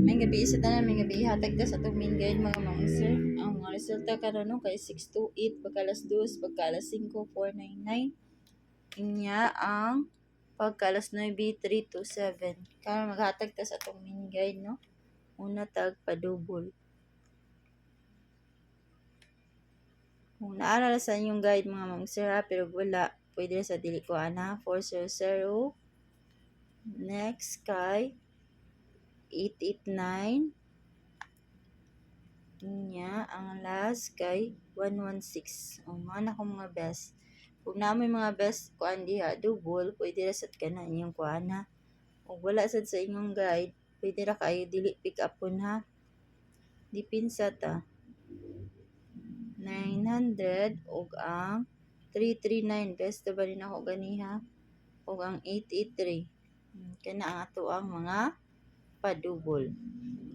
May gabi isa tanan, may gabi hatag ta sa atong main guide mga sir. Ang mga resulta karon no kay 628 pagka alas 2, pagka alas 5 499. Inya ang pagka alas 9 327. Karon maghatag ta sa atong main guide no. Una tag padubol. Kung naalala sa inyong guide mga sir ha, pero wala, pwede sa dili ko ana 400. Next kay 889. Inya ang last kay 116. O mana ko mga best. Kung namoy mga best kuan diha double, pwede ra sad kana inyong kuan ha. Kung wala sad sa inyong guide, pwede ra kayo dili pick up pun ha. Dipinsa ta. 900 ug ang 339 best ba rin ako ganiha ug ang 883. Kana ang ato ang mga padubol.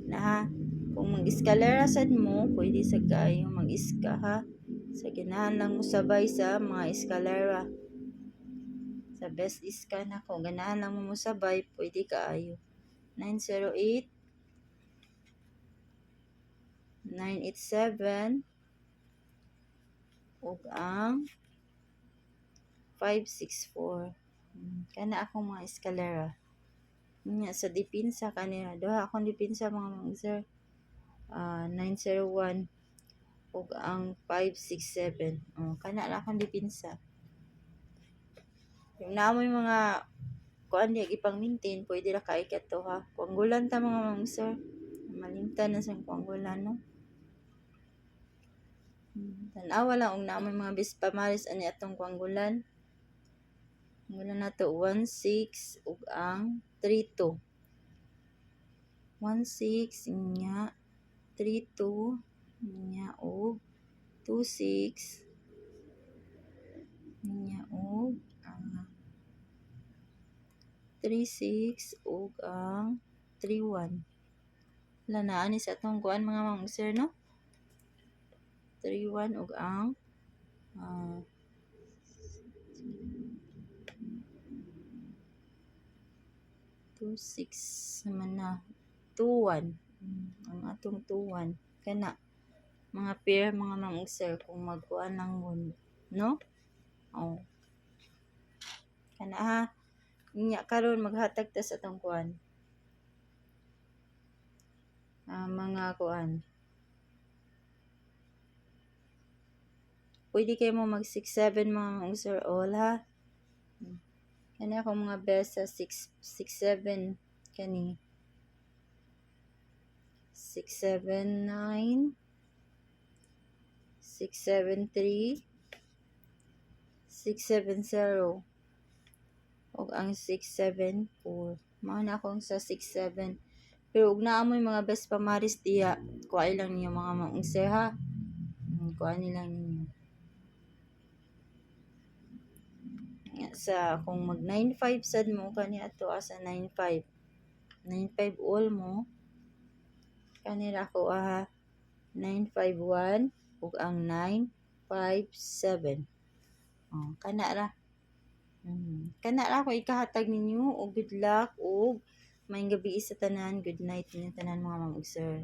Na ha. Kung mag-eskalera sad mo, pwede sa kayo mag-iska ha. Sa ganahan lang mo sabay sa mga eskalera. Sa best iska na kung ganahan lang mo sabay, pwede kaayo. 908 987 ug ang 564. Kana akong mga eskalera. Nya sa dipinsa kanina, duha akong dipinsa mga sir. 901 ug ang 567. Kana lang akong dipinsa. Yung namoy mga kuan di ipang maintain, pwede ra kay kato ha. Kuanggulan ta mga sir. Malimtan na sa kuanggulan no. Tanawa lang og namoy mga bispamaris ani atong kuanggulan. Muna na to 16 ug ang 32. 16 inya 32 inya og 26 inya og 36 ug ang 31. Wala na ani sa atong kuan mga sir no. 31 ug ang 26 naman na 21. Ang atong 21 kana mga pair mga sir kung magkuan lang mo no. Kana ha. Inya karon maghatag ta sa atong kuan. Mga kuan. Pwede kayo mo mag 6-7 mga sir all ha. Kani ako mga best sa 6-7 kani. 679 673 670 ug ang 674. Mao na akong sa 67. Pero ug naa mo mga best pamaris diya, kuha lang niyo mga sir ha. Kuha nilang ninyo. Sa kung mag 95 sad mo kani ato asa 95 all mo kanira ko 951 ug ang 957. Kana ra. Kana ra ko ikahatag ninyo og good luck ug maayong gabi sa tanan. Good night ninyo tanan mga sir.